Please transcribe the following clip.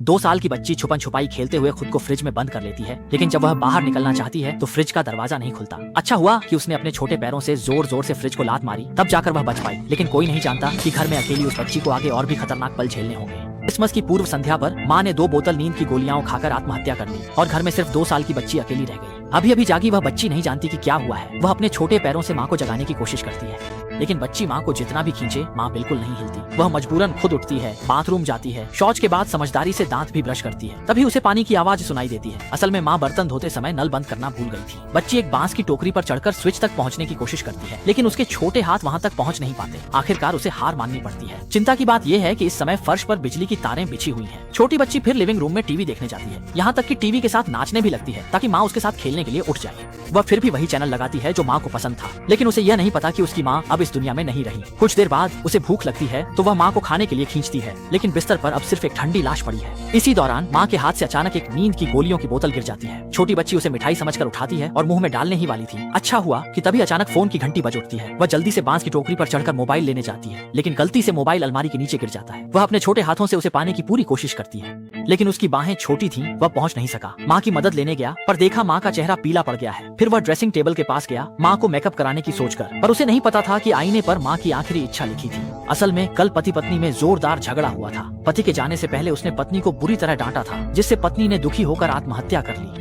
2 साल की बच्ची छुपन छुपाई खेलते हुए खुद को फ्रिज में बंद कर लेती है, लेकिन जब वह बाहर निकलना चाहती है तो फ्रिज का दरवाजा नहीं खुलता। अच्छा हुआ कि उसने अपने छोटे पैरों से जोर जोर से फ्रिज को लात मारी, तब जाकर वह बच पाई। लेकिन कोई नहीं जानता कि घर में अकेली उस बच्ची को आगे और भी खतरनाक पल झेलने होंगे। क्रिसमस की पूर्व संध्या पर माँ ने 2 बोतल नींद की गोलियां खाकर आत्महत्या कर ली और घर में सिर्फ 2 साल की बच्ची अकेली रह गई। अभी अभी जागी वह बच्ची नहीं जानती कि क्या हुआ है। वह अपने छोटे पैरों से माँ को जगाने की कोशिश करती है, लेकिन बच्ची माँ को जितना भी खींचे माँ बिल्कुल नहीं हिलती। वह मजबूरन खुद उठती है, बाथरूम जाती है, शौच के बाद समझदारी से दांत भी ब्रश करती है। तभी उसे पानी की आवाज सुनाई देती है। असल में माँ बर्तन धोते समय नल बंद करना भूल गई थी। बच्ची एक बांस की टोकरी पर चढ़कर स्विच तक पहुँचने की कोशिश करती है, लेकिन उसके छोटे हाथ वहाँ तक पहुँच नहीं पाते। आखिरकार उसे हार माननी पड़ती है। चिंता की बात यह है कि इस समय फर्श पर बिजली की तारें बिछी हुई हैं। छोटी बच्ची फिर लिविंग रूम में टीवी देखने जाती है, यहाँ तक कि टीवी के साथ नाचने भी लगती है ताकि माँ उसके साथ खेलने के लिए उठ जाए। वह फिर भी वही चैनल लगाती है जो माँ को पसंद था, लेकिन उसे यह नहीं पता कि उसकी माँ अब इस दुनिया में नहीं रही। कुछ देर बाद उसे भूख लगती है तो वह माँ को खाने के लिए खींचती है, लेकिन बिस्तर पर अब सिर्फ एक ठंडी लाश पड़ी है। इसी दौरान माँ के हाथ से अचानक एक नींद की गोलियों की बोतल गिर जाती है। छोटी बच्ची उसे मिठाई समझकर उठाती है और मुंह में डालने ही वाली थी। अच्छा हुआ कि तभी अचानक फोन की घंटी बज उठती है। वह जल्दी से बांस की टोकरी पर चढ़कर मोबाइल लेने जाती है, लेकिन गलती से मोबाइल अलमारी के नीचे गिर जाता है। वह अपने छोटे हाथों से उसे पाने की पूरी कोशिश करती है, लेकिन उसकी बाहें छोटी थीं, वह पहुंच नहीं सका। माँ की मदद लेने गया पर देखा माँ का चेहरा पीला पड़ गया है। फिर वह ड्रेसिंग टेबल के पास गया माँ को मेकअप कराने की सोचकर, पर उसे नहीं पता था कि आईने पर माँ की आखिरी इच्छा लिखी थी। असल में कल पति पत्नी में जोरदार झगड़ा हुआ था। पति के जाने से पहले उसने पत्नी को बुरी तरह डांटा था, जिससे पत्नी ने दुखी होकर आत्महत्या कर ली।